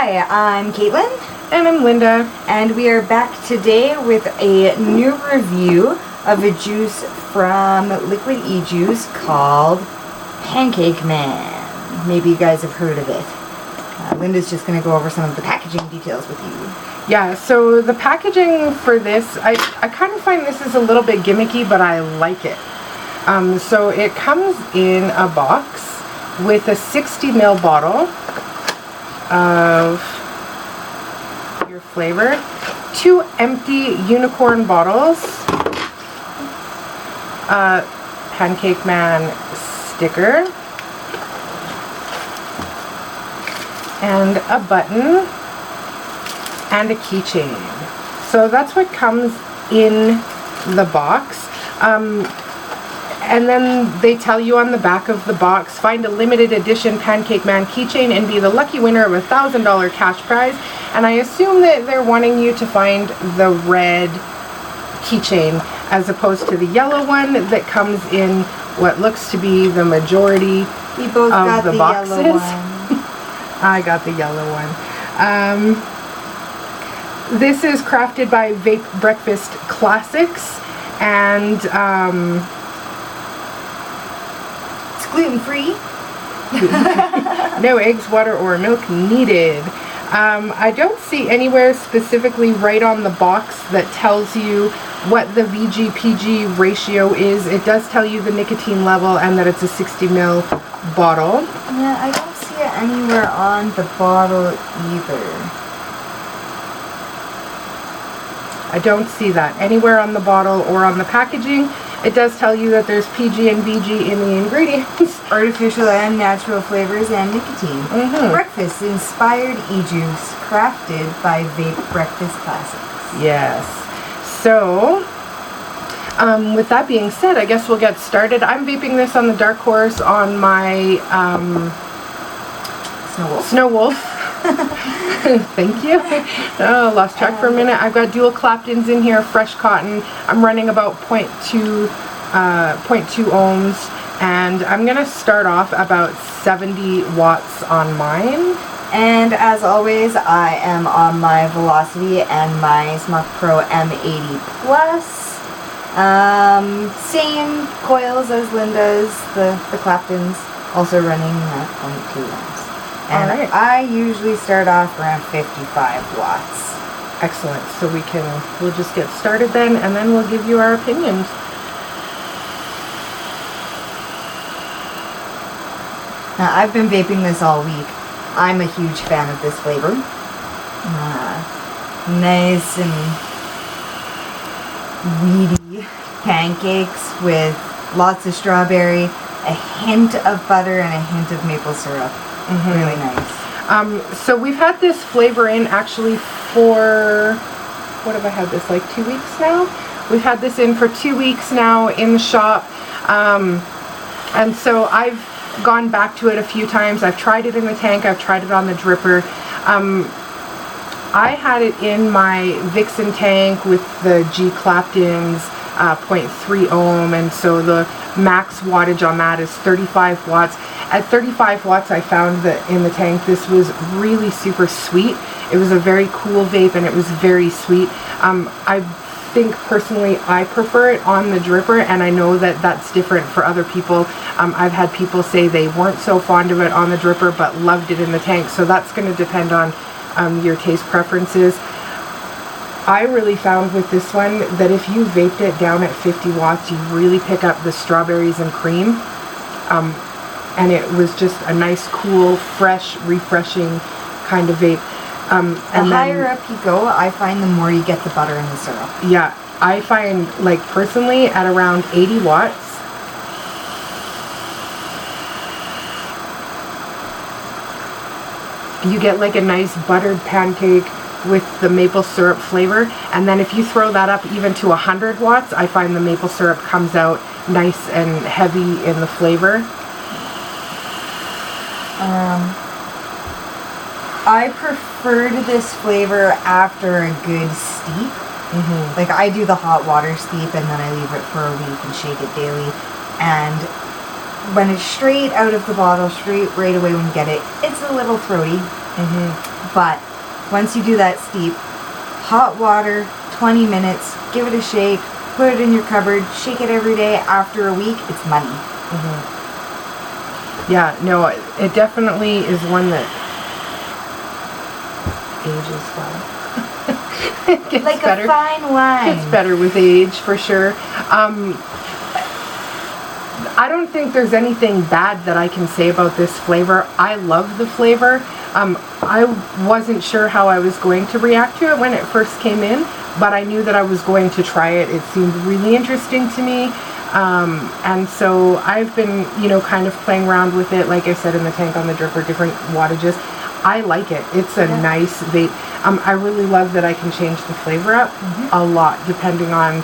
Hi, I'm Caitlin. And I'm Linda. And we are back today with a new review of a juice from Liquid E-Juice called Pancake Man. Maybe you guys have heard of it. Linda's just going to go over some of the packaging details with you. Yeah, so the packaging for this, I kind of find this is a little bit gimmicky, but I like it. So it comes in a box with a 60 ml bottle of your flavor, 2 empty unicorn bottles, a Pancake Man sticker, and a button, and a keychain. So that's what comes in the box. And then they tell you on the back of the box, find a limited edition Pancake Man keychain and be the lucky winner of a $1,000 cash prize. And I assume that they're wanting you to find the red keychain as opposed to the yellow one that comes in what looks to be the majority We both got of the boxes. Yellow one. I got the yellow one. This is crafted by Vape Breakfast Classics, and It's gluten-free. no eggs, water, or milk needed. I don't see anywhere specifically right on the box that tells you what the VG-PG ratio is. It does tell you the nicotine level and that it's a 60 ml bottle. Yeah, I don't see it anywhere on the bottle either. I don't see that anywhere on the bottle or on the packaging. It does tell you that there's PG and VG in the ingredients. Artificial and natural flavors and nicotine. Breakfast inspired e-juice crafted by Vape Breakfast Classics. Yes. So, with that being said, I guess we'll get started. I'm vaping this on the Dark Horse on my Snow Wolf. Thank you. Oh, lost track for a minute. I've got dual Claptons in here, fresh cotton. I'm running about 0.2 ohms, and I'm gonna start off about 70 watts on mine. And as always, I am on my Velocity and my Smart Pro M80 Plus. Same coils as Linda's, the Claptons, also running at 0.2 ohms. And Alright. I usually start off around 55 watts. Excellent. So we'll just get started then, and then we'll give you our opinions. Now, I've been vaping this all week. I'm a huge fan of this flavor. Nice and weedy pancakes with lots of strawberry, a hint of butter, and a hint of maple syrup. Really nice. So we've had this flavor in actually for, what have I had this, like 2 weeks now? We've had this in for 2 weeks now in the shop. And so I've gone back to it a few times. I've tried it in the tank, I've tried it on the dripper. I had it in my Vixen tank with the G Claptons 0.3 ohm, and so the max wattage on that is 35 watts. At 35 watts, I found that in the tank this was really super sweet. It was a very cool vape and it was very sweet. I think personally I prefer it on the dripper, and I know that that's different for other people. I've had people say they weren't so fond of it on the dripper but loved it in the tank, so that's going to depend on your taste preferences. I really found with this one that if you vaped it down at 50 watts, you really pick up the strawberries and cream. And it was just a nice, cool, fresh, refreshing kind of vape. The higher up you go, I find the more you get the butter and the syrup. Yeah, I find, like, personally, at around 80 watts, you get like a nice buttered pancake with the maple syrup flavor. And then if you throw that up even to 100 watts, I find the maple syrup comes out nice and heavy in the flavor. I preferred this flavor after a good steep. Like, I do the hot water steep and then I leave it for a week and shake it daily. And when it's straight out of the bottle, straight right away when you get it, it's a little throaty. But once you do that steep, hot water, 20 minutes, give it a shake, put it in your cupboard, shake it every day. After a week, it's money. Yeah, no, it definitely is one that ages well. It gets Like better. a fine wine. It's better with age, for sure. I don't think there's anything bad that I can say about this flavor. I love the flavor. I wasn't sure how I was going to react to it when it first came in, but I knew that I was going to try it. It seemed really interesting to me. And so I've been, kind of playing around with it, like I said, in the tank, on the dripper, different wattages. I like it. It's a nice vape. I really love that I can change the flavor up a lot depending on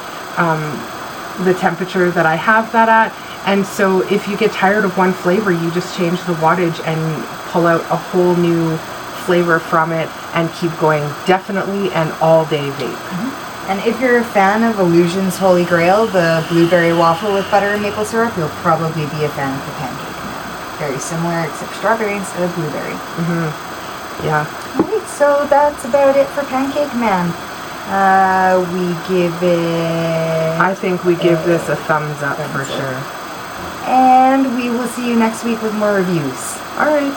the temperature that I have that at. And so if you get tired of one flavor, you just change the wattage and pull out a whole new flavor from it and keep going. Definitely an all-day vape. And if you're a fan of Illusion's Holy Grail, the blueberry waffle with butter and maple syrup, you'll probably be a fan of the Pancake Man. Very similar, except strawberry instead of blueberry. Yeah. Alright, so that's about it for Pancake Man. We give it... I think we give this a thumbs up for sure. And we will see you next week with more reviews. Alright.